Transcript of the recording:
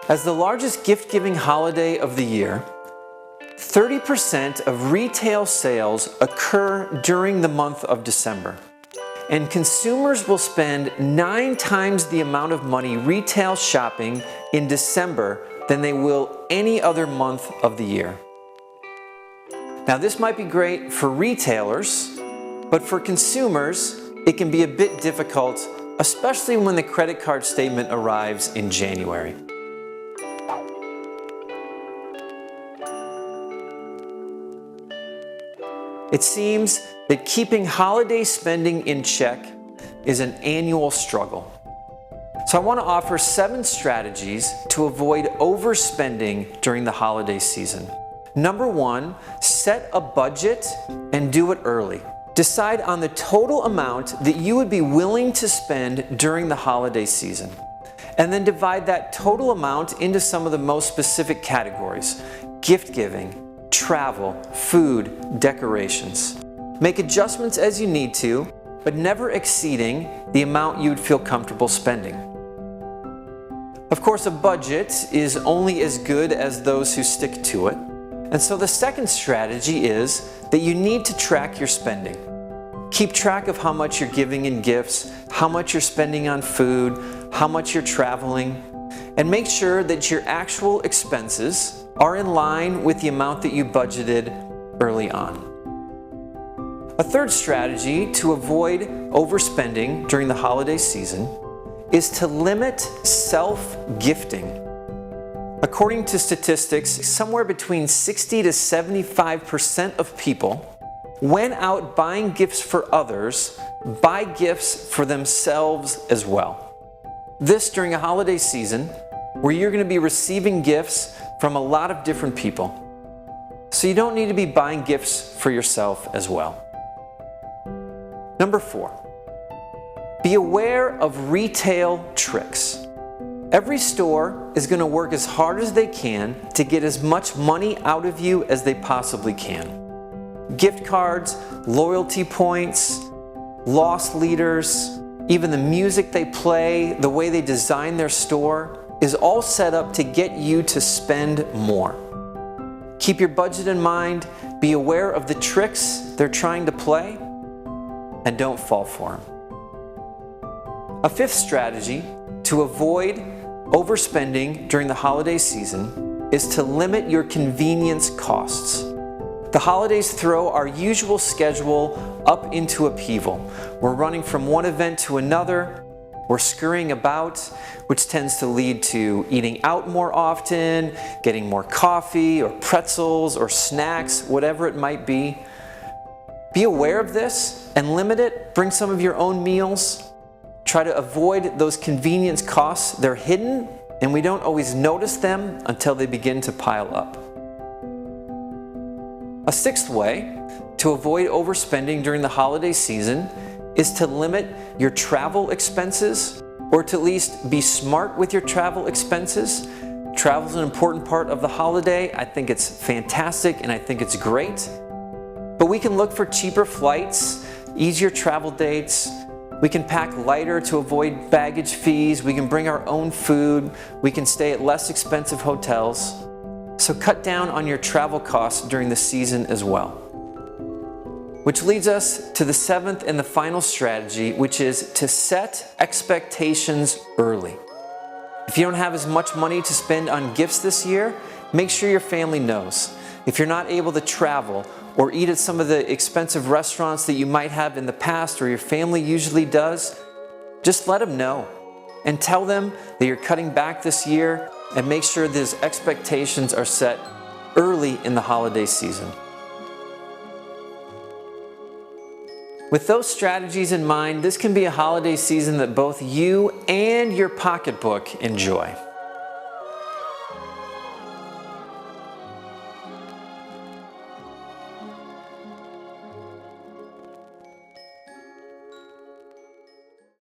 As the largest gift-giving holiday of the year, 30% of retail sales occur during the month of December. And consumers will spend 9 times the amount of money retail shopping in December than they will any other month of the year. Now, this might be great for retailers, but for consumers, it can be a bit difficult, especially when the credit card statement arrives in January. It seems that keeping holiday spending in check is an annual struggle. So I want to offer 7 strategies to avoid overspending during the holiday season. Number 1, set a budget and do it early. Decide on the total amount that you would be willing to spend during the holiday season. And then divide that total amount into some of the most specific categories: gift giving, travel, food, decorations. Make adjustments as you need to, but never exceeding the amount you'd feel comfortable spending. Of course, a budget is only as good as those who stick to it. And so the second strategy is that you need to track your spending. Keep track of how much you're giving in gifts, how much you're spending on food, how much you're traveling, and make sure that your actual expenses are in line with the amount that you budgeted early on. A third strategy to avoid overspending during the holiday season is to limit self-gifting. According to statistics, somewhere between 60 to 75% of people, when out buying gifts for others, buy gifts for themselves as well. This during a holiday season where you're going to be receiving gifts from a lot of different people. So you don't need to be buying gifts for yourself as well. Number 4, be aware of retail tricks. Every store is going to work as hard as they can to get as much money out of you as they possibly can. Gift cards, loyalty points, loss leaders, even the music they play, the way they design their store is all set up to get you to spend more. Keep your budget in mind, be aware of the tricks they're trying to play, and don't fall for them. A fifth strategy to avoid overspending during the holiday season is to limit your convenience costs. The holidays throw our usual schedule up into upheaval. We're running from one event to another, we're scurrying about, which tends to lead to eating out more often, getting more coffee or pretzels or snacks, whatever it might be. Be aware of this and limit it. Bring some of your own meals. Try to avoid those convenience costs. They're hidden and we don't always notice them until they begin to pile up. A sixth way to avoid overspending during the holiday season is to limit your travel expenses, or to at least be smart with your travel expenses. Travel is an important part of the holiday. I think it's fantastic and I think it's great. But we can look for cheaper flights, easier travel dates. We can pack lighter to avoid baggage fees. We can bring our own food. We can stay at less expensive hotels. So cut down on your travel costs during the season as well. Which leads us to the seventh and the final strategy, which is to set expectations early. If you don't have as much money to spend on gifts this year, make sure your family knows. If you're not able to travel or eat at some of the expensive restaurants that you might have in the past or your family usually does, just let them know and tell them that you're cutting back this year, and make sure those expectations are set early in the holiday season. With those strategies in mind, this can be a holiday season that both you and your pocketbook enjoy.